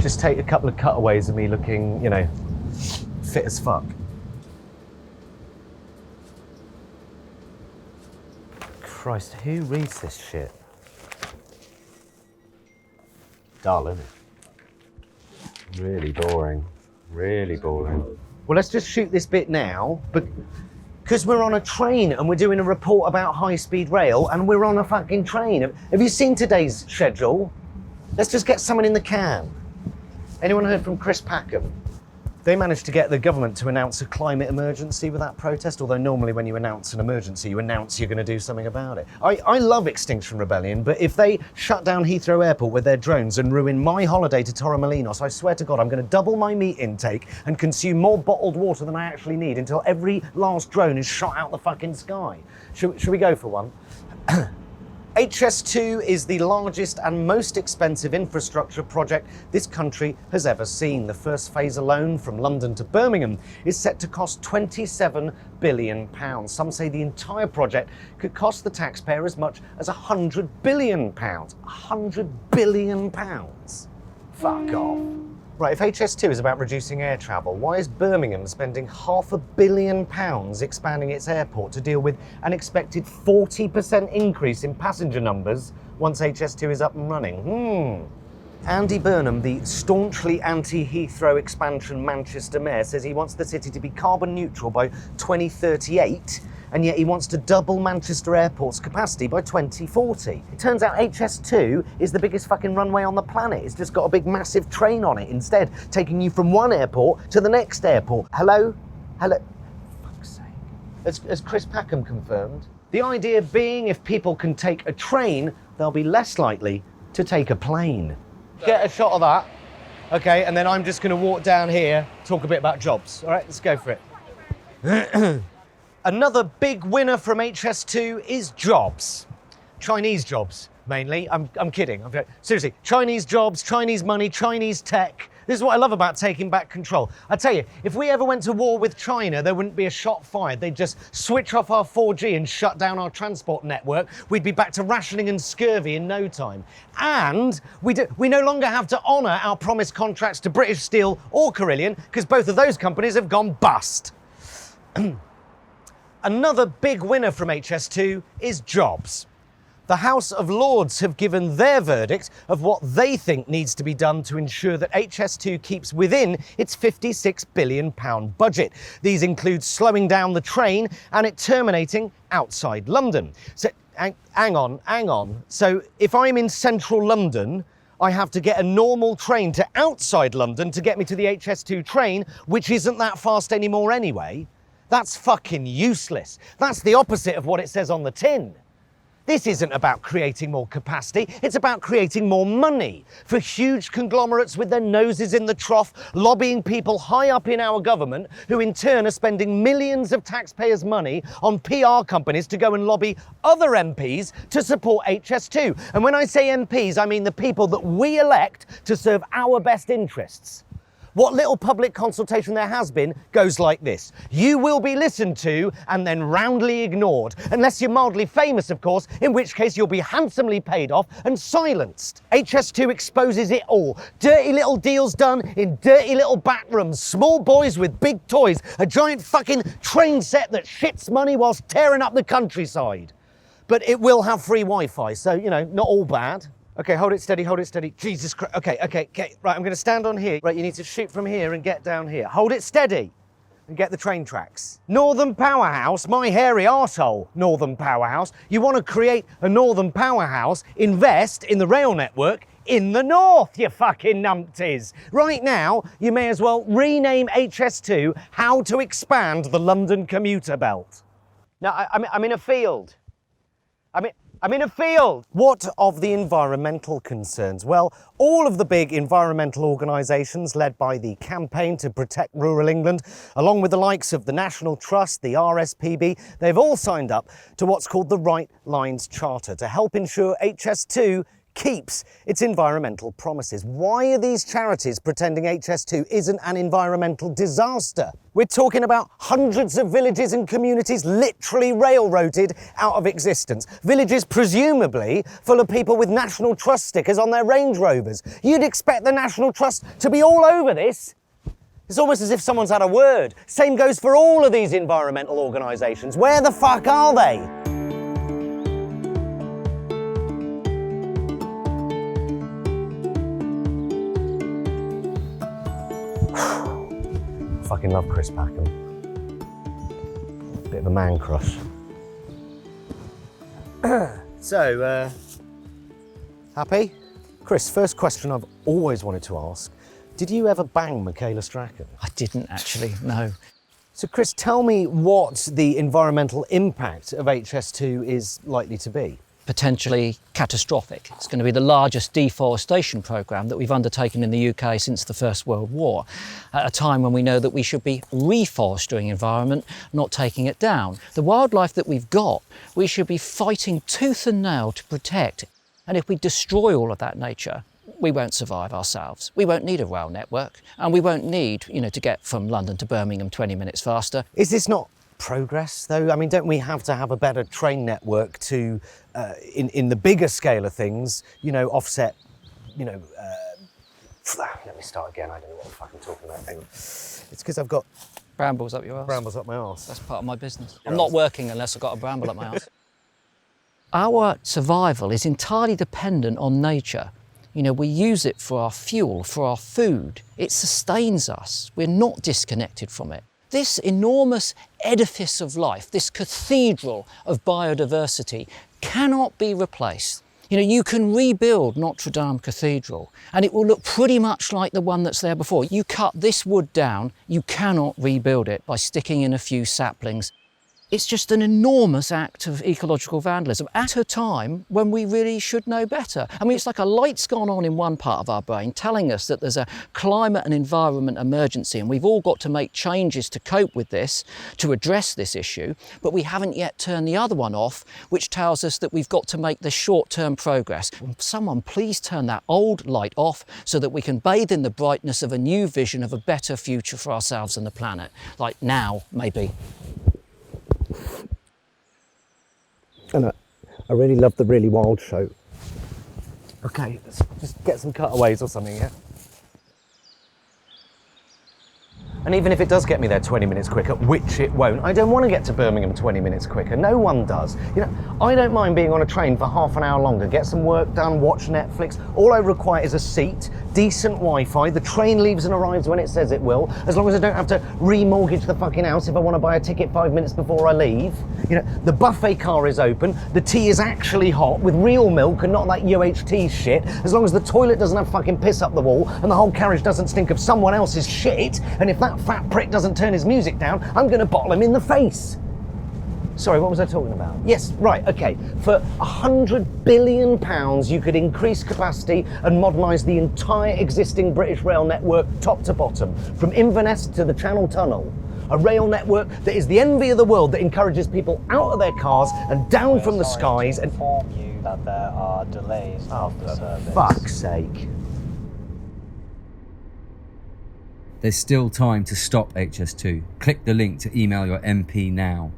just take a couple of cutaways of me looking, you know, fit as fuck. Christ, who reads this shit? Dull, isn't it? Really boring. Really boring. Well, let's just shoot this bit now, but because we're on a train and we're doing a report about high-speed rail and we're on a fucking train. Have you seen today's schedule? Let's just get someone in the can. Anyone heard from Chris Packham? They managed to get the government to announce a climate emergency with that protest, although normally when you announce an emergency, you announce you're going to do something about it. I love Extinction Rebellion, but if they shut down Heathrow Airport with their drones and ruin my holiday to Torremolinos, I swear to God, I'm going to double my meat intake and consume more bottled water than I actually need until every last drone is shot out the fucking sky. Should we go for one? HS2 is the largest and most expensive infrastructure project this country has ever seen. The first phase alone, from London to Birmingham, is set to cost £27 billion. Some say the entire project could cost the taxpayer as much as £100 billion. £100 billion. Fuck off. Right, if HS2 is about reducing air travel, why is Birmingham spending £500 million expanding its airport to deal with an expected 40% increase in passenger numbers once HS2 is up and running? Andy Burnham, the staunchly anti-Heathrow expansion Manchester mayor, says he wants the city to be carbon neutral by 2038, and yet he wants to double Manchester Airport's capacity by 2040. It turns out HS2 is the biggest fucking runway on the planet. It's just got a big massive train on it instead, taking you from one airport to the next airport. Hello? For fuck's sake. As Chris Packham confirmed, the idea being if people can take a train, they'll be less likely to take a plane. Get a shot of that. Okay, and then I'm just going to walk down here, talk a bit about jobs. All right, let's go for it. Another big winner from HS2 is jobs. Chinese jobs, mainly. I'm kidding. Seriously, Chinese jobs, Chinese money, Chinese tech. This is what I love about taking back control. I tell you, if we ever went to war with China, there wouldn't be a shot fired. They'd just switch off our 4G and shut down our transport network. We'd be back to rationing and scurvy in no time. And we no longer have to honour our promised contracts to British Steel or Carillion, because both of those companies have gone bust. Another big winner from HS2 is jobs. The House of Lords have given their verdict of what they think needs to be done to ensure that HS2 keeps within its £56 billion budget. These include slowing down the train and it terminating outside London. So, hang on. So if I'm in central London, I have to get a normal train to outside London to get me to the HS2 train, which isn't that fast anymore anyway. That's fucking useless. That's the opposite of what it says on the tin. This isn't about creating more capacity, it's about creating more money for huge conglomerates with their noses in the trough, lobbying people high up in our government, who in turn are spending millions of taxpayers' money on PR companies to go and lobby other MPs to support HS2. And when I say MPs, I mean the people that we elect to serve our best interests. What little public consultation there has been goes like this. You will be listened to and then roundly ignored, unless you're mildly famous, of course, in which case you'll be handsomely paid off and silenced. HS2 exposes it all. Dirty little deals done in dirty little back rooms, small boys with big toys, a giant fucking train set that shits money whilst tearing up the countryside. But it will have free Wi-Fi, so, you know, not all bad. Okay, hold it steady. Jesus Christ. Okay. Right, I'm going to stand on here. Right, you need to shoot from here and get down here. Hold it steady and get the train tracks. Northern Powerhouse, my hairy arsehole, Northern Powerhouse. You want to create a Northern Powerhouse, invest in the rail network in the north, you fucking numpties. Right now, you may as well rename HS2 How to Expand the London Commuter Belt. Now, I'm in a field. I'm in a field. What of the environmental concerns? Well, all of the big environmental organisations led by the Campaign to Protect Rural England, along with the likes of the National Trust, the RSPB, they've all signed up to what's called the Right Lines Charter to help ensure HS2 keeps its environmental promises. Why are these charities pretending HS2 isn't an environmental disaster? We're talking about hundreds of villages and communities literally railroaded out of existence. Villages presumably full of people with National Trust stickers on their Range Rovers. You'd expect the National Trust to be all over this. It's almost as if someone's had a word. Same goes for all of these environmental organisations. Where the fuck are they? Fucking love Chris Packham. Bit of a man crush. So, happy? Chris, first question I've always wanted to ask. Did you ever bang Michaela Strachan? I didn't actually, no. So Chris, tell me what the environmental impact of HS2 is likely to be. Potentially catastrophic. It's going to be the largest deforestation programme that we've undertaken in the UK since the First World War, at a time when we know that we should be reforesting the environment, not taking it down. The wildlife that we've got, we should be fighting tooth and nail to protect. And if we destroy all of that nature, we won't survive ourselves. We won't need a rail network, and we won't need, to get from London to Birmingham 20 minutes faster. Is this not progress, though? I mean, don't we have to have a better train network to, in the bigger scale of things, offset, let me start again. I don't know what I'm fucking talking about. Hang on. It's because I've got brambles up your arse. Brambles up my arse. That's part of my business. I'm not working unless I've got a bramble up my arse. Our survival is entirely dependent on nature. We use it for our fuel, for our food. It sustains us. We're not disconnected from it. This enormous edifice of life, this cathedral of biodiversity, cannot be replaced. You can rebuild Notre Dame Cathedral and it will look pretty much like the one that's there before. You cut this wood down, you cannot rebuild it by sticking in a few saplings. It's just an enormous act of ecological vandalism at a time when we really should know better. I mean, it's like a light's gone on in one part of our brain telling us that there's a climate and environment emergency and we've all got to make changes to cope with this, to address this issue, but we haven't yet turned the other one off, which tells us that we've got to make the short-term progress. Someone please turn that old light off so that we can bathe in the brightness of a new vision of a better future for ourselves and the planet. Like now, maybe. And I really love the Really Wild show. Okay, let's just get some cutaways or something, yeah? And even if it does get me there 20 minutes quicker, which it won't, I don't want to get to Birmingham 20 minutes quicker. No one does. I don't mind being on a train for half an hour longer, get some work done, watch Netflix. All I require is a seat, decent Wi-Fi, the train leaves and arrives when it says it will, as long as I don't have to remortgage the fucking house if I want to buy a ticket 5 minutes before I leave. The buffet car is open, the tea is actually hot with real milk and not that UHT shit, as long as the toilet doesn't have fucking piss up the wall and the whole carriage doesn't stink of someone else's shit, and if that fat prick doesn't turn his music down, I'm going to bottle him in the face. Sorry, what was I talking about? Yes, right, okay. For £100 billion, you could increase capacity and modernise the entire existing British rail network top to bottom, from Inverness to the Channel Tunnel. A rail network that is the envy of the world, that encourages people out of their cars and down from the skies and... inform you that there are delays of the service. Fuck's sake. There's still time to stop HS2. Click the link to email your MP now.